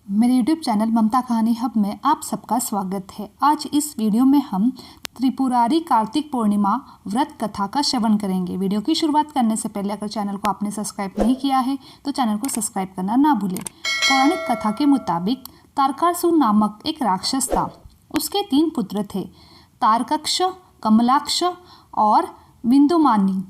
मेरे YouTube channel ममता कहानी hub में आप सबका स्वागत है। आज इस वीडियो में हम त्रिपुरारी कार्तिक पूर्णिमा व्रत कथा का श्रवण करेंगे। वीडियो की शुरुआत करने से पहले अगर चैनल को आपने सब्सक्राइब नहीं किया है तो चैनल को सब्सक्राइब करना ना भूलें। पौराणिक कथा के मुताबिक तारकासुर नामक एक राक्षस था। उसके 3 पुत्र थे, तारकक्ष, कमलाक्ष और बिंदुमानी।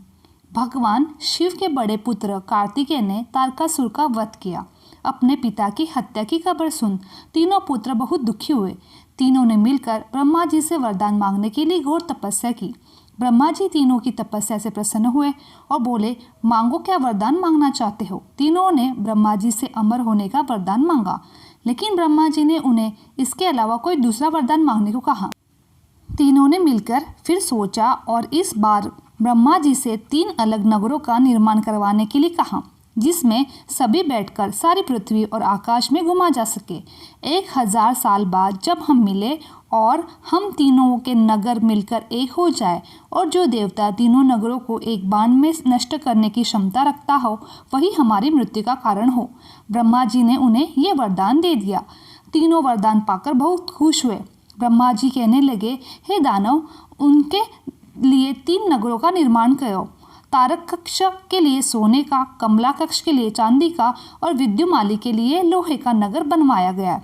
भगवान शिव के बड़े पुत्र कार्तिकेय ने तारकासुर का वध किया। अपने पिता की हत्या की खबर सुन तीनों पुत्र बहुत दुखी हुए। तीनों ने मिलकर ब्रह्मा जी से वरदान मांगने के लिए घोर तपस्या की। ब्रह्मा जी तीनों की तपस्या से प्रसन्न हुए और बोले, मांगो, क्या वरदान मांगना चाहते हो। तीनों ने ब्रह्मा जी से अमर होने का वरदान मांगा, लेकिन ब्रह्मा जी ने उन्हें इसके अलावा कोई दूसरा वरदान मांगने को कहा। तीनों ने मिलकर फिर सोचा और इस बार ब्रह्मा जी से 3 अलग नगरों का निर्माण करवाने के लिए कहा, जिसमें सभी बैठकर सारी पृथ्वी और आकाश में घुमा जा सके। 1000 साल बाद जब हम मिले और हम तीनों के नगर मिलकर एक हो जाए और जो देवता तीनों नगरों को एक बाण में नष्ट करने की क्षमता रखता हो वही हमारी मृत्यु का कारण हो। ब्रह्मा जी ने उन्हें ये वरदान दे दिया। तीनों वरदान पाकर बहुत खुश हुए। ब्रह्मा जी कहने लगे, हे दानव, उनके लिए 3 नगरों का निर्माण करो। तारक कक्ष के लिए सोने का, कमला कक्ष के लिए चांदी का और विद्युमाली के लिए लोहे का नगर बनवाया गया।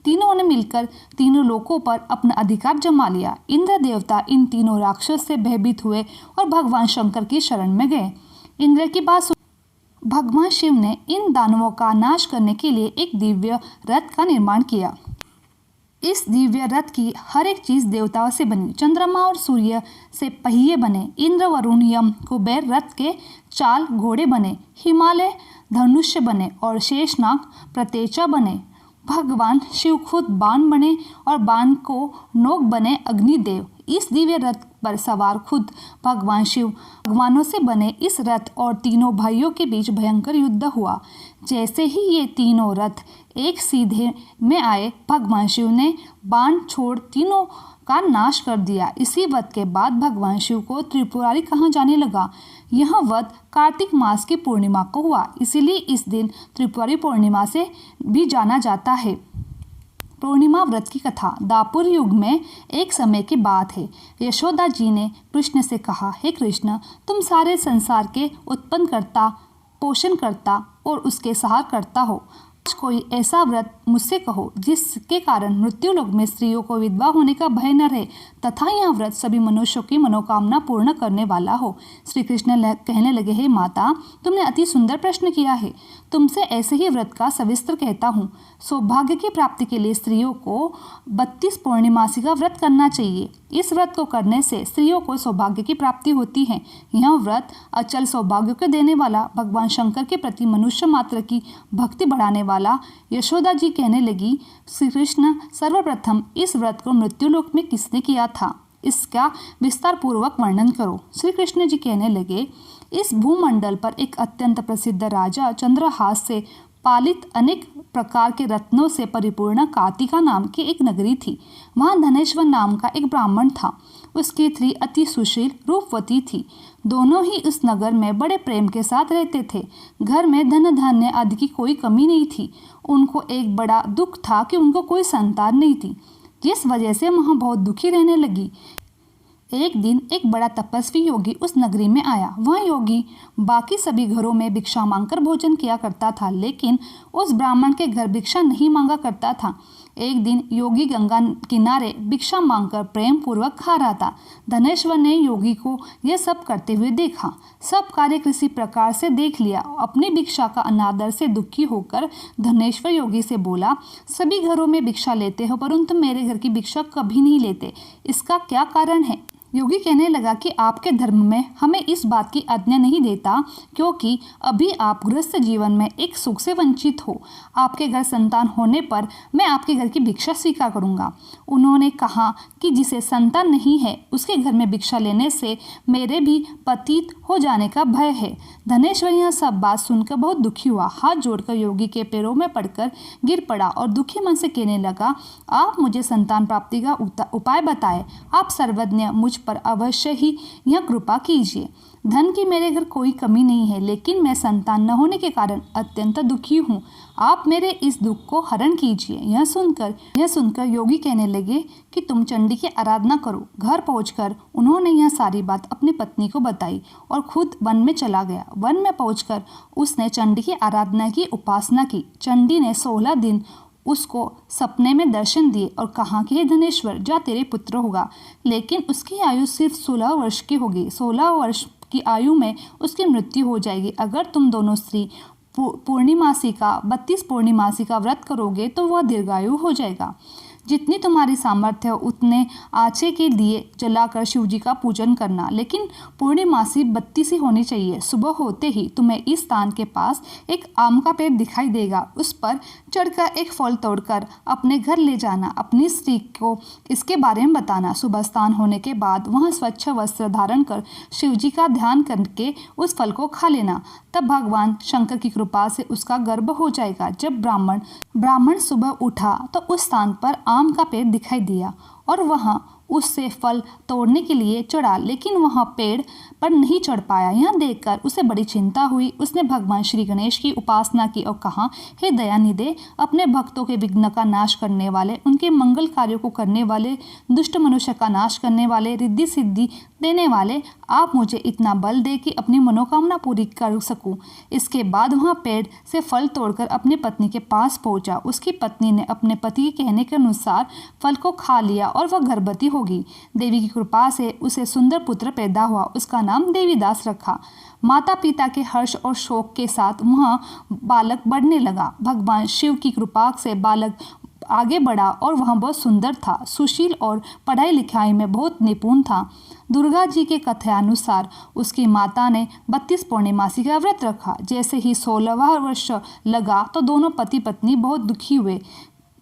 तीनों ने मिलकर तीनों लोकों पर अपना अधिकार जमा लिया। इंद्र देवता इन तीनों राक्षस से भयभीत हुए और भगवान शंकर की शरण में गए। इंद्र की बात सुन भगवान शिव ने इन दानवों का नाश करने के लिए एक दिव्य रथ का निर्माण किया। इस दिव्य रथ की हर एक चीज देवताओं से बनी। चंद्रमा और सूर्य से पहिए बने। इंद्र, वरुण, यम, कुबेर रथ के चाल घोड़े बने। हिमालय धनुष्य बने और शेषनाग प्रत्येचा बने। भगवान शिव खुद बाण बने और बाण को नोक बने अग्निदेव। इस दिव्य रथ पर सवार खुद भगवान शिव भगवानों से बने इस रथ और तीनों भाइयों के बीच भयंकर युद्ध हुआ। जैसे ही ये तीनों रथ एक सीधे में आए, भगवान शिव ने बाण छोड़ तीनों का नाश कर दिया। इसी वध के बाद भगवान शिव को त्रिपुरारी कहा जाने लगा। यह वध कार्तिक मास की पूर्णिमा को हुआ, इसीलिए इस दिन त्रिपुरारी पूर्णिमा से भी जाना जाता है। पूर्णिमा व्रत की कथा। दापुर युग में एक समय की बात है। यशोदा जी ने कृष्ण से कहा, हे कृष्ण, तुम सारे संसार के उत्पन्न करता, पोषण करता और उसके सहार करता हो। कोई ऐसा व्रत मुझसे कहो जिसके कारण मृत्यु लोक में स्त्रियों को विधवा होने का भय न रहे तथा यह व्रत सभी मनुष्यों की मनोकामना पूर्ण करने वाला हो। श्री कृष्ण कहने लगे, हे माता, तुमने अति सुंदर प्रश्न किया है। तुमसे ऐसे ही व्रत का सविस्तर कहता हूँ। सौभाग्य की प्राप्ति के लिए स्त्रियों को 32 पूर्णिमासी का व्रत करना चाहिए। इस व्रत को करने से स्त्रियों को सौभाग्य की प्राप्ति होती है। यह व्रत अचल सौभाग्य को देने वाला, भगवान शंकर के प्रति मनुष्य मात्र की भक्ति बढ़ाने वाला। यशोदा जी कहने लगी, श्री कृष्ण, सर्वप्रथम इस व्रत को मृत्युलोक में किसने किया था, इसका विस्तार पूर्वक वर्णन करो। श्री कृष्ण जी कहने लगे, इस भूमंडल पर एक अत्यंत प्रसिद्ध राजा चंद्रहास से पालित अनेक प्रकार के रत्नों से परिपूर्ण कार्तिका नाम की एक नगरी थी। वहाँ धनेश्वर नाम का एक ब्राह्मण था। उसकी स्त्री अति सुशील रूपवती थी। दोनों ही उस नगर में बड़े प्रेम के साथ रहते थे। घर में धन धान्य आदि की कोई कमी नहीं थी। उनको एक बड़ा दुख था कि उनको कोई संतान नहीं थी, जिस वजह से वहाँ बहुत दुखी रहने लगी। एक दिन एक बड़ा तपस्वी योगी उस नगरी में आया। वह योगी बाकी सभी घरों में भिक्षा मांगकर भोजन किया करता था, लेकिन उस ब्राह्मण के घर भिक्षा नहीं मांगा करता था। एक दिन योगी गंगा किनारे भिक्षा मांगकर प्रेम पूर्वक खा रहा था। धनेश्वर ने योगी को यह सब करते हुए देखा। सब कार्य किसी प्रकार से देख लिया। अपनी भिक्षा का अनादर से दुखी होकर धनेश्वर योगी से बोला, सभी घरों में भिक्षा लेते हो परंतु मेरे घर की भिक्षा कभी नहीं लेते, इसका क्या कारण है। योगी कहने लगा कि आपके धर्म में हमें इस बात की आज्ञा नहीं देता, क्योंकि अभी आप गृहस्थ जीवन में एक सुख से वंचित हो। आपके घर संतान होने पर मैं आपके घर की भिक्षा स्वीकार करूंगा। उन्होंने कहा कि जिसे संतान नहीं है उसके घर में भिक्षा लेने से मेरे भी पतित हो जाने का भय है। धनेश्वर यह सब बात सुनकर बहुत दुखी हुआ। हाथ जोड़कर योगी के पैरों में पड़कर गिर पड़ा और दुखी मन से कहने लगा, आप मुझे संतान प्राप्ति का उपाय बताएं। आप सर्वज्ञ, मुझ पर अवश्य ही यह कृपा कीजिए। धन की मेरे घर कोई कमी नहीं है, लेकिन मैं संतान न होने के कारण अत्यंत दुखी हूँ। आप मेरे इस दुख को हरण कीजिए। यह सुनकर योगी कहने लगे कि तुम चंडी की आराधना करो। घर पहुंचकर उन्होंने यह सारी बात अपनी पत्नी को बताई और खुद वन में चला गया। वन में पहुंचकर उसने चंडी की आराधना की, उपासना की। चंडी ने 16 दिन उसको सपने में दर्शन दिए और कहा कि हे धनेश्वर, जा तेरे पुत्र होगा, लेकिन उसकी आयु सिर्फ 16 वर्ष की होगी। 16 वर्ष की आयु में उसकी मृत्यु हो जाएगी। अगर तुम दोनों स्त्री पूर्णिमासी का 32 पूर्णिमासी का व्रत करोगे तो वह दीर्घायु हो जाएगा। जितनी तुम्हारी सामर्थ्य हो उतने आचे के दिए जलाकर शिव जी का पूजन करना, लेकिन पूर्णिमासी 32 ही होनी चाहिए। सुबह होते ही तुम्हें इस स्थान के पास एक आम का पेड़ दिखाई देगा। उस पर चढ़कर एक फल तोड़कर अपने घर ले जाना। अपनी स्त्री को इसके बारे में बताना। सुबह स्नान होने के बाद वहाँ स्वच्छ वस्त्र धारण कर शिव जी का ध्यान करके उस फल को खा लेना। तब भगवान शंकर की कृपा से उसका गर्भ हो जाएगा। जब ब्राह्मण सुबह उठा तो उस स्थान पर आम का पेड़ दिखाई दिया और वहाँ उससे फल तोड़ने के लिए चढ़ा, लेकिन वहाँ पेड़ पर नहीं चढ़ पाया। यह देखकर उसे बड़ी चिंता हुई। उसने भगवान श्री गणेश की उपासना की और कहा, हे दयानिधे, अपने भक्तों के विघ्न का नाश करने वाले, उनके मंगल कार्यों को करने वाले, दुष्ट मनुष्य का नाश करने वाले, रिद्धि सिद्धि देने वाले, आप मुझे इतना बल दे कि अपनी मनोकामना पूरी कर सकूं। इसके बाद वहाँ पेड़ से फल तोड़कर अपनी पत्नी के पास पहुंचा। उसकी पत्नी ने अपने पति के कहने के अनुसार फल को खा लिया और वह गर्भवती होगी। देवी की कृपा से उसे सुंदर पुत्र पैदा हुआ। उसका नाम देवीदास रखा। माता पिता के हर्ष और शोक के साथ वहाँ बालक बढ़ने लगा। भगवान शिव की कृपा से बालक आगे बढ़ा और वह बहुत सुंदर था, सुशील और पढ़ाई लिखाई में बहुत निपुण था। दुर्गा जी के कथनानुसार उसकी माता ने 32 पूर्णिमासी का व्रत रखा। जैसे ही 16वां वर्ष लगा तो दोनों पति पत्नी बहुत दुखी हुए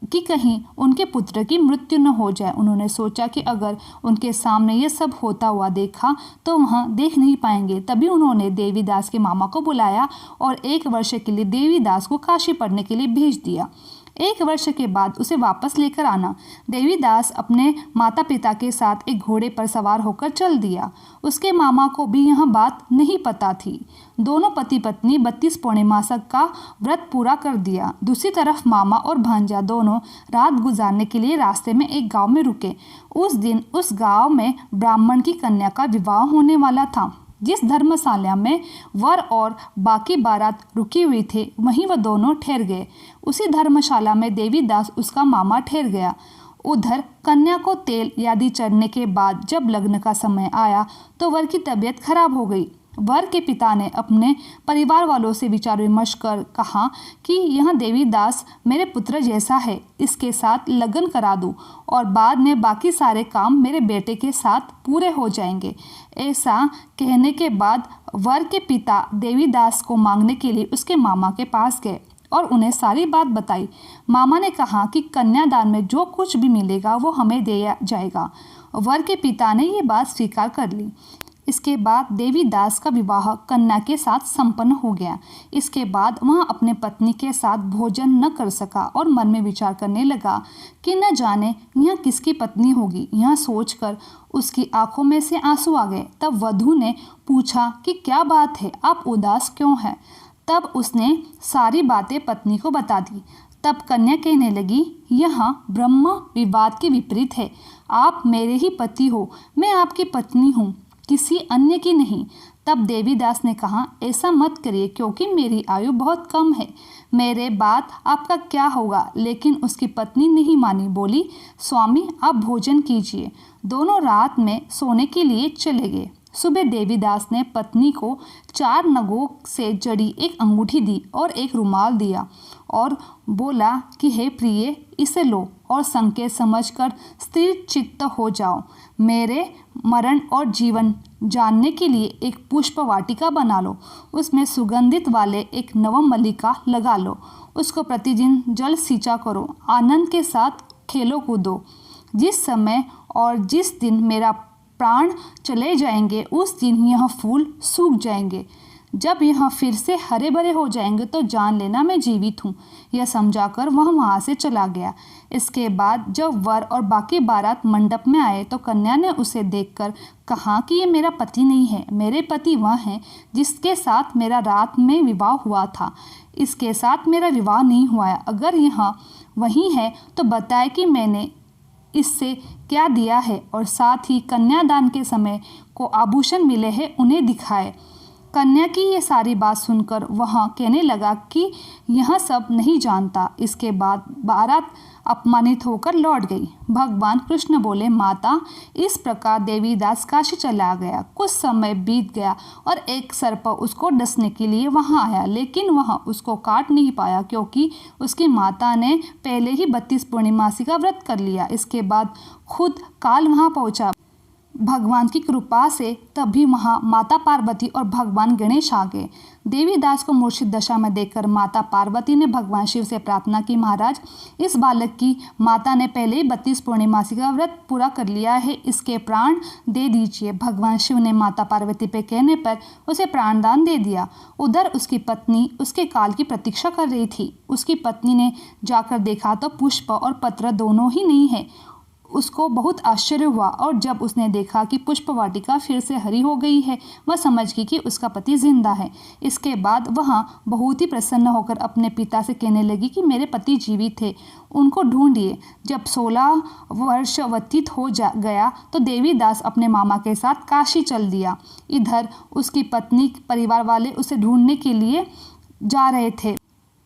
कि कहीं उनके पुत्र की मृत्यु न हो जाए। उन्होंने सोचा कि अगर उनके सामने ये सब होता हुआ देखा तो वहाँ देख नहीं पाएंगे। तभी उन्होंने देवीदास के मामा को बुलाया और 1 वर्ष के लिए देवीदास को काशी पढ़ने के लिए भेज दिया। 1 वर्ष के बाद उसे वापस लेकर आना। देवीदास अपने माता पिता के साथ एक घोड़े पर सवार होकर चल दिया। उसके मामा को भी यह बात नहीं पता थी। दोनों पति पत्नी 32 पूर्णिमासक का व्रत पूरा कर दिया। दूसरी तरफ मामा और भांजा दोनों रात गुजारने के लिए रास्ते में एक गांव में रुके। उस दिन उस गांव में ब्राह्मण की कन्या का विवाह होने वाला था। जिस धर्मशाला में वर और बाकी बारात रुकी हुई थे वहीं वह दोनों ठहर गए। उसी धर्मशाला में देवीदास उसका मामा ठहर गया। उधर कन्या को तेल आदि चढ़ने के बाद जब लग्न का समय आया तो वर की तबीयत खराब हो गई। वर के पिता ने अपने परिवार वालों से विचार विमर्श कर कहा कि यह देवीदास मेरे पुत्र जैसा है, इसके साथ लगन करा दूं और बाद में बाकी सारे काम मेरे बेटे के साथ पूरे हो जाएंगे। ऐसा कहने के बाद वर के पिता देवीदास को मांगने के लिए उसके मामा के पास गए और उन्हें सारी बात बताई। मामा ने कहा कि कन्यादान में जो कुछ भी मिलेगा वो हमें दिया जाएगा। वर के पिता ने ये बात स्वीकार कर ली। इसके बाद देवीदास का विवाह कन्या के साथ संपन्न हो गया। इसके बाद वह अपने पत्नी के साथ भोजन न कर सका और मन में विचार करने लगा कि न जाने यह किसकी पत्नी होगी। यह सोचकर उसकी आंखों में से आंसू आ गए। तब वधू ने पूछा कि क्या बात है, आप उदास क्यों हैं? तब उसने सारी बातें पत्नी को बता दी। तब कन्या कहने लगी, यह ब्रह्म विवाद के विपरीत है। आप मेरे ही पति हो, मैं आपकी पत्नी हूँ, किसी अन्य की नहीं। तब देवीदास ने कहा, ऐसा मत करिए क्योंकि मेरी आयु बहुत कम है, मेरे बाद आपका क्या होगा? लेकिन उसकी पत्नी नहीं मानी, बोली, स्वामी आप भोजन कीजिए। दोनों रात में सोने के लिए चले गए। सुबह देवीदास ने पत्नी को 4 नगों से जड़ी एक अंगूठी दी और एक रुमाल दिया और बोला कि हे प्रिय, इसे लो और संकेत समझकर स्थिर चित्त हो जाओ। मेरे मरण और जीवन जानने के लिए एक पुष्प वाटिका बना लो, उसमें सुगंधित वाले एक नवमल्लिका लगा लो, उसको प्रतिदिन जल सींचा करो, आनंद के साथ खेलो कूदो। जिस समय और जिस दिन मेरा प्राण चले जाएंगे उस दिन यह फूल सूख जाएंगे। जब यहाँ फिर से हरे भरे हो जाएंगे तो जान लेना मैं जीवित हूँ। यह समझाकर वह वहाँ से चला गया। इसके बाद जब वर और बाकी बारात मंडप में आए तो कन्या ने उसे देखकर कहा कि ये मेरा पति नहीं है, मेरे पति वह हैं जिसके साथ मेरा रात में विवाह हुआ था। इसके साथ मेरा विवाह नहीं हुआ है। अगर यहाँ वही है तो बताए कि मैंने इससे क्या दिया है और साथ ही कन्यादान के समय को आभूषण मिले हैं उन्हें दिखाए। कन्या की ये सारी बात सुनकर वह कहने लगा कि यह सब नहीं जानता। इसके बाद बारात अपमानित होकर लौट गई। भगवान कृष्ण बोले, माता, इस प्रकार देवीदास काशी चला गया। कुछ समय बीत गया और एक सर्प उसको डसने के लिए वहां आया, लेकिन वह उसको काट नहीं पाया क्योंकि उसकी माता ने पहले ही 32 पूर्णिमासी का व्रत कर लिया। इसके बाद खुद काल वहां पहुंचा। भगवान की कृपा से तभी वहाँ माता पार्वती और भगवान गणेश आ गए। देवीदास को मूर्छित दशा में देखकर माता पार्वती ने भगवान शिव से प्रार्थना की, महाराज, इस बालक की माता ने पहले ही 32 पूर्णिमासी का व्रत पूरा कर लिया है, इसके प्राण दे दीजिए। भगवान शिव ने माता पार्वती पे कहने पर उसे प्राणदान दे दिया। उधर उसकी पत्नी उसके काल की प्रतीक्षा कर रही थी। उसकी पत्नी ने जाकर देखा तो पुष्प और पत्र दोनों ही नहीं है। उसको बहुत आश्चर्य हुआ और जब उसने देखा कि पुष्प वाटिका फिर से हरी हो गई है, वह समझ गई कि उसका पति जिंदा है। इसके बाद वह बहुत ही प्रसन्न होकर अपने पिता से कहने लगी कि मेरे पति जीवित थे, उनको ढूंढिए। जब 16 वर्ष व्यतीत हो गया तो देवीदास अपने मामा के साथ काशी चल दिया। इधर उसकी पत्नी परिवार वाले उसे ढूंढने के लिए जा रहे थे।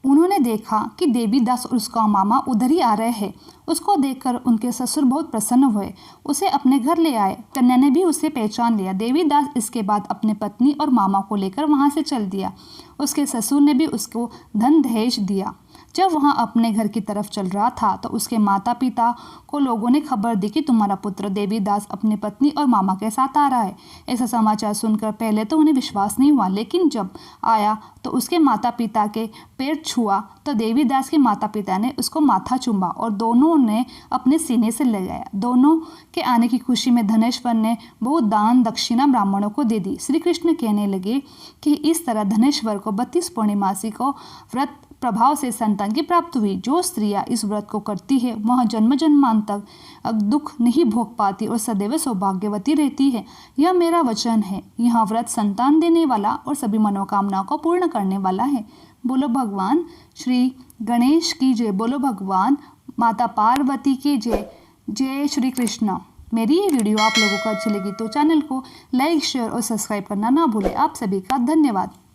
उन्होंने देखा कि देवीदास और उसका मामा उधर ही आ रहे हैं। उसको देखकर उनके ससुर बहुत प्रसन्न हुए, उसे अपने घर ले आए। कन्या ने भी उसे पहचान लिया। देवीदास इसके बाद अपने पत्नी और मामा को लेकर वहां से चल दिया। उसके ससुर ने भी उसको धन दहेज दिया। जब वह अपने घर की तरफ चल रहा था तो उसके माता पिता को लोगों ने खबर दी कि तुम्हारा पुत्र देवीदास अपनी पत्नी और मामा के साथ आ रहा है। ऐसा समाचार सुनकर पहले तो उन्हें विश्वास नहीं हुआ, लेकिन जब आया तो उसके माता पिता के पैर छुआ तो देवीदास के माता पिता ने उसको माथा चूमा और दोनों ने अपने सीने से लगाया। दोनों के आने की खुशी में धनेश्वर ने बहुत दान दक्षिणा ब्राह्मणों को दे दी। श्री कृष्ण कहने लगे कि इस तरह धनेश्वर को 32 पूर्णिमासी को व्रत प्रभाव से संतान की प्राप्ति हुई। जो स्त्रियां इस व्रत को करती है वह जन्म जन्मांत तक दुख नहीं भोग पाती और सदैव सौभाग्यवती रहती है। यह मेरा वचन है। यह व्रत संतान देने वाला और सभी मनोकामनाओं को पूर्ण करने वाला है। बोलो भगवान श्री गणेश की जय। बोलो भगवान माता पार्वती की जय। जय श्री कृष्ण। मेरी ये वीडियो आप लोगों को अच्छी लगी तो चैनल को लाइक, शेयर और सब्सक्राइब करना ना भूलें। आप सभी का धन्यवाद।